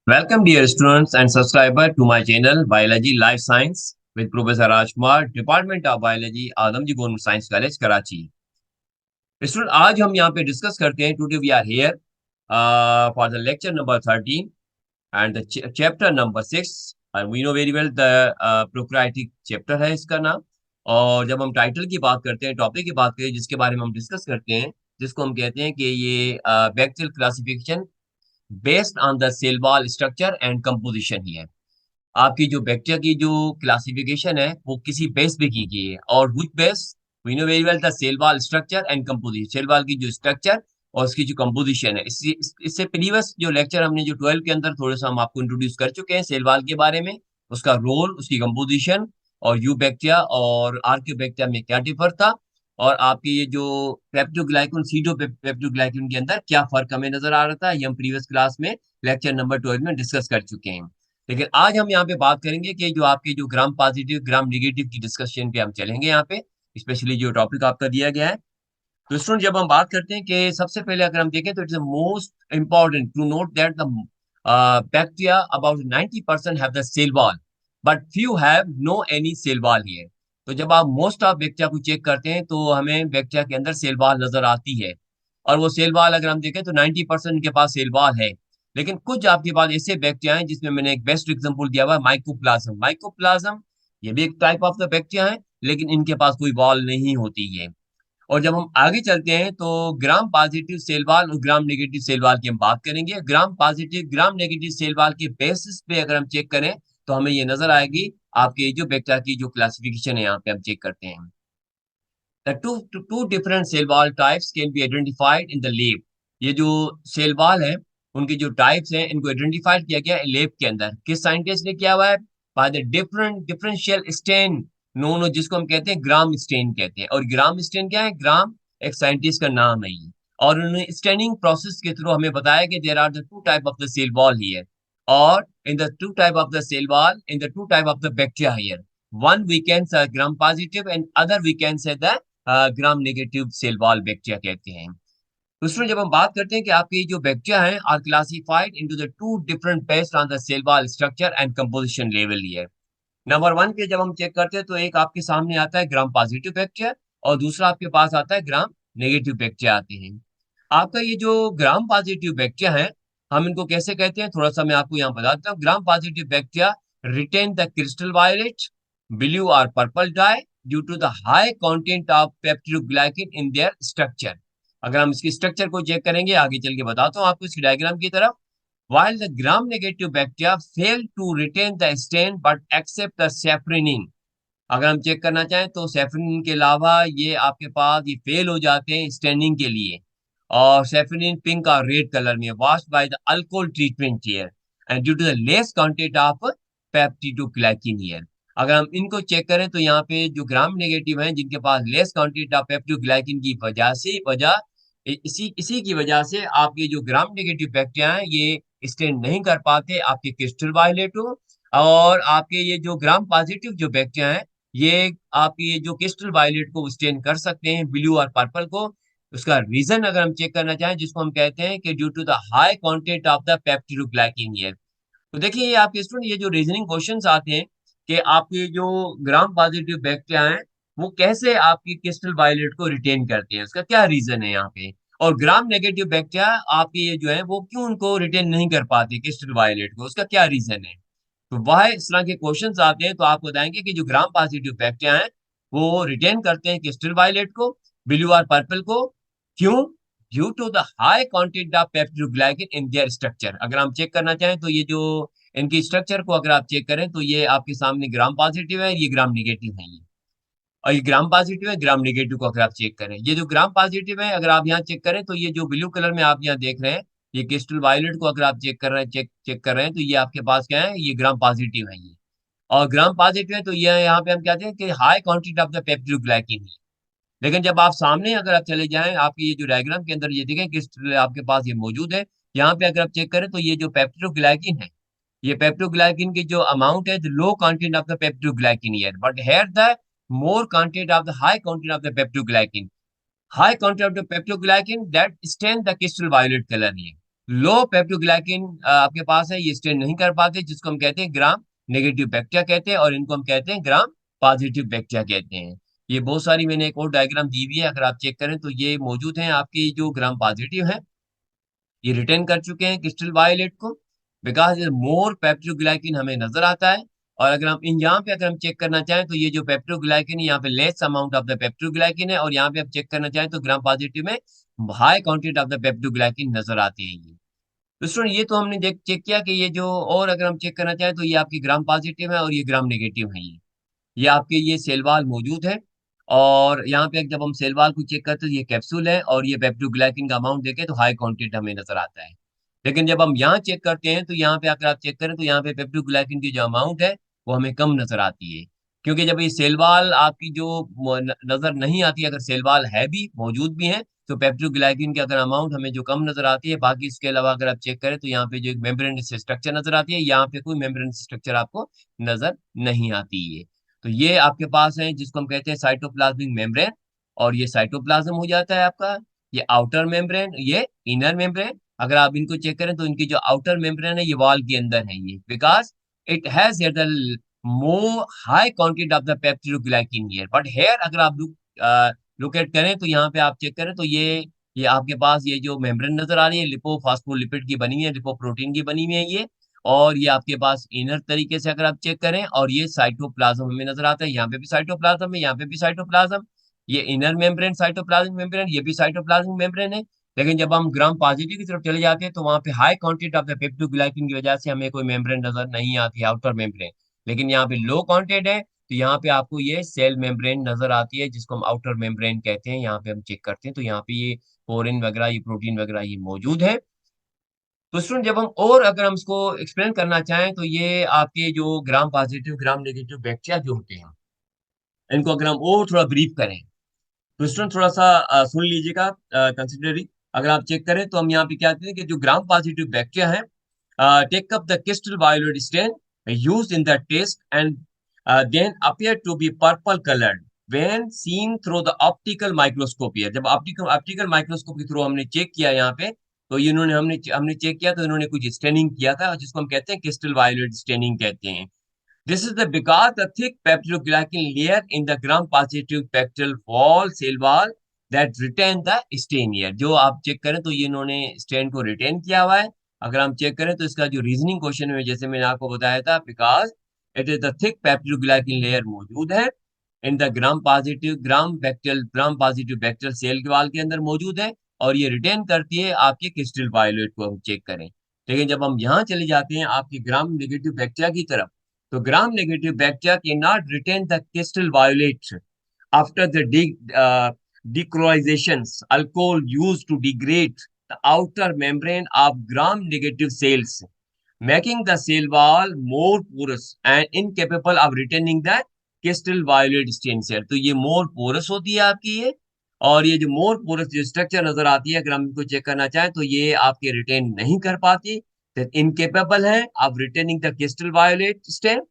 Welcome, dear students and subscriber to my channel Biology Life Science with Professor Rajkumar, Department of Biology, Adamji Government Science College, Karachi. Student आज हम यहाँ पे discuss करते हैं. Today we are here for the lecture number 13 and the chapter number 6. We know very well the prokaryotic chapter है इसका नाम. और जब हम टाइटल की बात करते हैं, टॉपिक की बात करें जिसके बारे में हम डिस्कस करते हैं, जिसको हम कहते हैं कि ये bacterial classification based on the cell wall structure and composition ही है. आपकी जो बैक्टीरिया की जो क्लासिफिकेशन है वो किसी बेस पे की गई है. और which base? We know very well the cell wall structure and composition. Cell wall की जो स्ट्रक्चर और उसकी जो कंपोजिशन है. इससे प्रीवियस जो लेक्चर हमने जो 12 के अंदर थोड़ा सा हम आपको इंट्रोड्यूस कर चुके हैं सेल वॉल के बारे में, उसका रोल, उसकी कंपोजिशन और यू बैक्टीरिया और आर्कियोबैक्टीरिया में क्या डिफर था, और आपके ये जो पेप्टोग्लाइकन सीडो पेप्टोग्लाइकन के अंदर क्या फर्क हमें नजर आ रहा था, ये हम प्रीवियस क्लास में लेक्चर नंबर 12 में डिस्कस कर चुके हैं. लेकिन आज हम यहाँ पे बात करेंगे कि जो आपके जो ग्राम पॉजिटिव ग्राम निगेटिव की डिस्कशन पे हम चलेंगे यहाँ पे, स्पेशली जो टॉपिक आपका दिया गया है. तो स्टूडेंट, जब हम बात करते हैं कि सबसे पहले अगर हम देखें तो it's most important to note that the bacteria about 90% have the cell wall but few have no any cell wall here. तो जब आप मोस्ट ऑफ बैक्टीरिया को चेक करते हैं तो हमें बैक्टीरिया के अंदर सेल वॉल नजर आती है. और वो सेल वॉल अगर हम देखें तो 90% के पास सेल वॉल है. लेकिन कुछ आपके पास ऐसे बैक्टीरिया हैं जिसमें मैंने एक बेस्ट एग्जांपल दिया हुआ है, माइकोप्लाज्म. माइकोप्लाज्म ये भी एक टाइप ऑफ द बैक्टीरिया है, लेकिन इनके पास कोई वॉल नहीं होती है. और जब हम आगे चलते हैं तो ग्राम पॉजिटिव सेल वॉल और ग्राम नेगेटिव सेल वॉल की हम बात करेंगे. Gram positive gram negative cell wall के बेसिस पे अगर हम चेक करें तो हमें ये नजर आएगी आपके जो बैक्टीरिया की जो क्लासिफिकेशन है यहाँ पे हम चेक करते हैं. The two different cell wall types can be identified in the lab. ये जो सेल वॉल है उनकी जो टाइप्स हैं इनको आइडेंटिफाइड किया गया लैब के अंदर. किस साइंटिस्ट ने किया हुआ है? By the different differential stain known, जिसको हम कहते हैं ग्राम स्टेन कहते हैं. और ग्राम स्टेन क्या है? ग्राम एक साइंटिस्ट का नाम है ये. और उन्होंने स्टेनिंग प्रोसेस के थ्रू हमें बताया कि there are the two type of the cell wall here. और in the two type of the cell wall, in the two type of the bacteria here, one we can say gram positive and other we can say the gram negative cell wall bacteria कहते हैं. दूसरों, जब हम बात करते हैं कि आपके जो बैक्टीरिया हैं are classified into the two different based on the cell wall structure and composition level है. नंबर वन पे जब हम चेक करते हैं तो एक आपके सामने आता है ग्राम पॉजिटिव बैक्टीरिया और दूसरा आपके पास आता है ग्राम नेगेटिव बैक्टीरिया आते हैं. आपका ये जो ग्राम पॉजिटिव बैक्टीरिया है, हम इनको कैसे कहते हैं थोड़ा सा मैं आपको यहाँ बता देता हूँ. Gram positive bacteria retain the crystal violet blue और purple dye due to the high content of peptidoglycan in their structure. अगर हम इसकी स्ट्रक्चर को चेक करेंगे, आगे चल के बताता हूँ आपको इसकी डायग्राम की तरफ. while the gram-negative bacteria fail to retain the stain but accept the safranin. अगर हम चेक करना चाहें तो सेफ्रिन के अलावा ये आपके पास ये फेल हो जाते हैं स्टेनिंग के लिए. और सेफ्रिन पिंक और रेड कलर में washed by the alcohol treatment here and due to the less content of peptidoglycan here. अगर हम इनको चेक करें तो यहाँ पे जो ग्राम नेगेटिव हैं जिनके पास लेस कंटेंट ऑफ पेप्टिडोग्लाइकिन की वजह इसी इसी की वजह से आपके जो ग्राम नेगेटिव बैक्टीरिया हैं ये स्टेन नहीं कर पाते आपके क्रिस्टल वायलेट. और आपके ये जो ग्राम पॉजिटिव जो बैक्टीरिया हैं ये आपकी ये जो क्रिस्टल वायलेट को स्टेन कर सकते हैं, ब्लू और पर्पल को. उसका रीजन अगर हम चेक करना चाहें, जिसको हम कहते हैं कि due to the high content of the peptidoglycan here. तो देखिए ये आपके स्टूडेंट ये जो रीजनिंग क्वेश्चंस आते हैं कि आपके जो ग्राम पॉजिटिव बैक्टीरिया हैं वो कैसे आपकी क्रिस्टल वायलेट को रिटेन करते हैं, उसका क्या रीजन है यहाँ पे. और ग्राम नेगेटिव बैक्टीरिया आपके ये जो है वो क्यों उनको रिटेन नहीं कर पाते क्रिस्टल वायलेट को, उसका क्या रीजन है. तो वह इस तरह के क्वेश्चंस आते हैं तो आप बताएंगे कि जो ग्राम पॉजिटिव बैक्टीरिया हैं वो रिटेन करते हैं क्रिस्टल वायलेट को, ब्लू और पर्पल को. क्यों? Due to the high content of peptidoglycan in their structure. अगर हम चेक करना चाहें तो ये जो इनकी स्ट्रक्चर को अगर आप चेक करें तो ये आपके सामने ग्राम पॉजिटिव है, ये ग्राम निगेटिव है ये. और ये ग्राम पॉजिटिव है, ग्राम नेगेटिव को अगर आप चेक करें, ये जो ग्राम पॉजिटिव है अगर आप यहाँ चेक करें तो ये जो ब्लू कलर में आप यहाँ देख रहे हैं ये क्रिस्टल वायलेट को अगर आप चेक कर रहे हैं चेक कर रहे हैं तो ये आपके पास क्या है, ये ग्राम पॉजिटिव है ये. और ग्राम पॉजिटिव है तो ये यहाँ पे हम कहते हैं कि high quantity of the peptidoglycan है. लेकिन जब आप सामने अगर आप चले जाएं आपके ये जो डायग्राम के अंदर ये देखें क्रिस्टल आपके पास ये मौजूद है, यहाँ पे अगर आप चेक करें तो ये जो पेप्टिडोग्लाइकिन है, ये पेप्टोग्लाइकिन की जो अमाउंट है, the low content of the peptidoglycan here but here the more content of the high content of the peptidoglycan. High content of the peptidoglycan that stain the crystal violet colour here. Low peptidoglycan आपके पास है, ये stand नहीं कर पाते, जिसको हम कहते हैं ग्राम नेगेटिव बैक्टीरिया कहते हैं, और इनको हम कहते हैं ग्राम पॉजिटिव बैक्टीरिया कहते हैं। ये बहुत सारी मैंने एक और डायग्राम दी हुई है, अगर आप चेक करें तो ये मौजूद है। आपकी जो ग्राम पॉजिटिव है ये रिटेन कर चुके हैं क्रिस्टल वायलेट को, बिकॉज मोर पेप्टोग्लाइकिन हमें नजर आता है। और अगर हम इन यहाँ पे अगर हम चेक करना चाहें तो ये जो पेप्टोग्लाइकिन यहाँ पे लेस अमाउंट ऑफ द पेप्टोग्लाइकिन है, और यहाँ पे आप चेक करना चाहें तो ग्राम पॉजिटिव में हाई क्वांटिटी ऑफ द पेप्टोग्लाइकिन नजर आती है। ये तो स्टूडेंट ये तो हमने देख चेक किया कि ये जो, और अगर हम चेक करना चाहें तो ये आपकी ग्राम पॉजिटिव है और ये ग्राम नेगेटिव है। ये आपके ये सेल वाल मौजूद है, और यहाँ पे जब हम सेल वाल को चेक करते हैं तो ये कैप्सूल है, और ये पेप्टोग्लाइकिन का अमाउंट देखें तो हाई क्वांटिटी हमें नजर आता है। लेकिन जब हम यहाँ चेक करते हैं तो यहाँ पे अगर आप चेक करें तो यहाँ पे पेप्टोग्लाइकिन की जो अमाउंट है वो हमें कम नजर आती है। क्योंकि जब ये सेल वाल आपकी जो नजर नहीं आती, अगर सेल वाल है भी मौजूद भी है, तो पेप्टोग्लाइकिन की अगर अमाउंट हमें जो कम नजर आती है। बाकी इसके अलावा अगर आप चेक करें तो यहाँ पे जो एक मेम्ब्रेन स्ट्रक्चर नजर आती है, यहाँ पे कोई मेम्ब्रेन स्ट्रक्चर आपको नजर नहीं आती है। तो ये आपके पास है जिसको हम कहते हैं साइटोप्लाज्मिक मेम्ब्रेन, और ये साइटोप्लाज्म हो जाता है आपका। ये आउटर मेम्ब्रेन, ये इनर मेम्ब्रेन। अगर आप इनको चेक करें तो इनकी जो आउटर मेम्ब्रेन है ये वॉल के अंदर है, ये because it has the more high quantity of the peptidoglycan here. But here अगर आप लोकेट करें तो यहाँ पे आप चेक करें तो ये आपके पास ये जो मेम्ब्रेन नजर आ रही है लिपोफॉस्फोलिपिड की बनी हुई है, लिपोप्रोटीन की बनी हुई है ये। और ये आपके पास इनर तरीके से अगर आप चेक करें, और ये साइटोप्लाज्म हमें नजर आता है। यहाँ पे भी साइटोप्लाज्म है, यहाँ पे भी साइटोप्लाज्म। ये इनर मेम्ब्रेन साइटोप्लाज्मिक मेम्ब्रेन, ये भी साइटोप्लाज्मिक मेम्ब्रेन है। लेकिन जब हम ग्राम पॉजिटिव की तरफ चले जाते हैं तो वहां पे हाई क्वांटिटी ऑफ द पेप्टोग्लाइकिन की वजह से हमें कोई मेम्ब्रेन नजर नहीं आती आउटर मेम्ब्रेन। लेकिन यहाँ पे लो क्वांटिटी है तो यहाँ पे आपको ये सेल मेम्ब्रेन नजर आती है, जिसको हम आउटर मेम्ब्रेन कहते हैं। यहाँ पे हम चेक करते हैं तो यहाँ पे ये पोरिन वगैरह, ये प्रोटीन वगैरह ये मौजूद है। तो स्टूडेंट जब हम और अगर हम इसको एक्सप्लेन करना चाहें तो ये आपके जो gram positive gram negative bacteria जो होते हैं, इनको अगर हम और थोड़ा ब्रीफ करें तो स्टूडेंट थोड़ा सा सुन लीजिएगा कंसिडरी। अगर आप चेक करें तो हम यहाँ पे क्या कहते हैं कि जो ग्राम पॉजिटिव बैक्टीरिया है, take up the crystal violet stain used in the test and then appear to be purple coloured when seen through the optical microscope. जब ऑप्टिकल ऑप्टिकल माइक्रोस्कोप के थ्रू हमने चेक किया यहाँ पे, तो इन्होंने हमने हमने चेक किया तो इन्होंने कुछ स्टेनिंग किया था, जिसको हम कहते हैं क्रिस्टल वायलेट स्टेनिंग कहते हैं। This is the because the thick peptidoglycan layer in the gram-positive pectoral wall cell wall that retain the stain here। जो आप चेक करें तो ये इन्होंने स्टेन को रिटेन किया हुआ है। अगर हम चेक करें तो इसका जो रीजनिंग क्वेश्चन में जैसे मैंने आपको बताया था, because it is the thick peptidoglycan layer मौजूद है in the gram positive bacterial cell के वाल के अंदर मौजूद है, और ये रिटेन करती है आपके क्रिस्टल वायलेट को हम चेक करें। लेकिन जब हम यहाँ चले जाते हैं आपके ग्राम नेगेटिव बैक्टीरिया की तरफ, तो gram negative bacteria cannot retain the crystal violet after the dechlorizations. Alcohol used to degrade the outer membrane of gram negative cells, making the cell wall more porous and incapable of retaining the crystal violet stain cell। तो ये more porous होती है आपकी ये, और ये जो मोर porous जो स्ट्रक्चर नजर आती है, अगर हम इनको चेक करना चाहें तो ये आपके रिटेन नहीं कर पाती, इनकेपेबल है of retaining the crystal violet stain.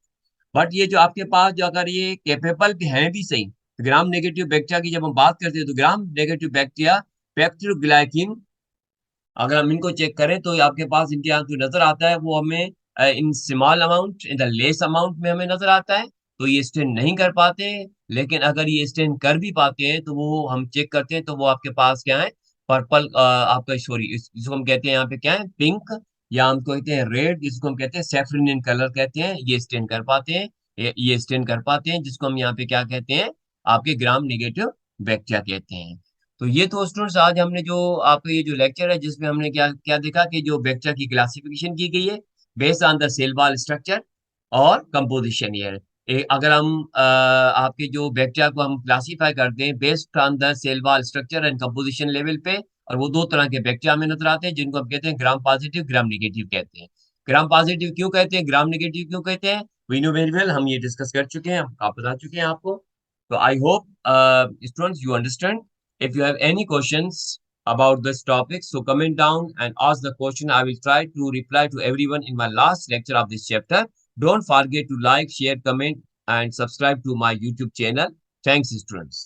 But ये जो आपके पास जो अगर ये केपेबल हैं भी सही, ग्राम नेगेटिव बैक्टीरिया की जब हम बात करते हैं तो ग्राम नेगेटिव बैक्टीरिया पेप्टिडोग्लाइकिन, अगर हम इनको चेक करें तो आपके पास इनके यहाँ जो नजर आता है वो हमें in small amount in the less amount में हमें नजर आता है। तो ये स्टेन नहीं कर पाते। लेकिन अगर ये स्टेन कर भी पाते हैं तो वो हम चेक करते हैं तो वो आपके पास क्या है, पर्पल आपका सॉरी जिसको हम कहते हैं यहाँ पे क्या है, पिंक, या हम कहते हैं रेड, जिसको हम कहते हैं सैफरन कलर कहते हैं, ये स्टेन कर पाते हैं। ये स्टेन कर पाते हैं, जिसको हम यहाँ पे क्या कहते हैं, आपके ग्राम नेगेटिव बैक्टीरिया कहते हैं। तो ये तो स्टूडेंट्स आज हमने जो आपका ये जो लेक्चर है जिसमें हमने क्या क्या देखा कि जो बैक्टीरिया की क्लासिफिकेशन की गई है based on the cell wall structure और कंपोजिशन। ईयर अगर हम आपके जो बैक्टीरिया को हम क्लासीफाई करते हैं based on the cell wall structure and composition level पे, और वो दो तरह के बैक्टीरिया में नजर आते हैं जिनको हम कहते हैं ग्राम पॉजिटिव ग्राम निगेटिव कहते हैं। ग्राम पॉजिटिव क्यों कहते हैं, ग्राम निगेटिव क्यों कहते हैं, वी नो वेरी वेल, हम ये डिस्कस कर चुके हैं, आप बता चुके हैं आपको। तो I hope students you understand. If you have any questions about this topic, so comment down and ask the question. I will try to reply to everyone in my last lecture of this chapter. Don't forget to like, share, comment, and subscribe to my YouTube channel. Thanks, students.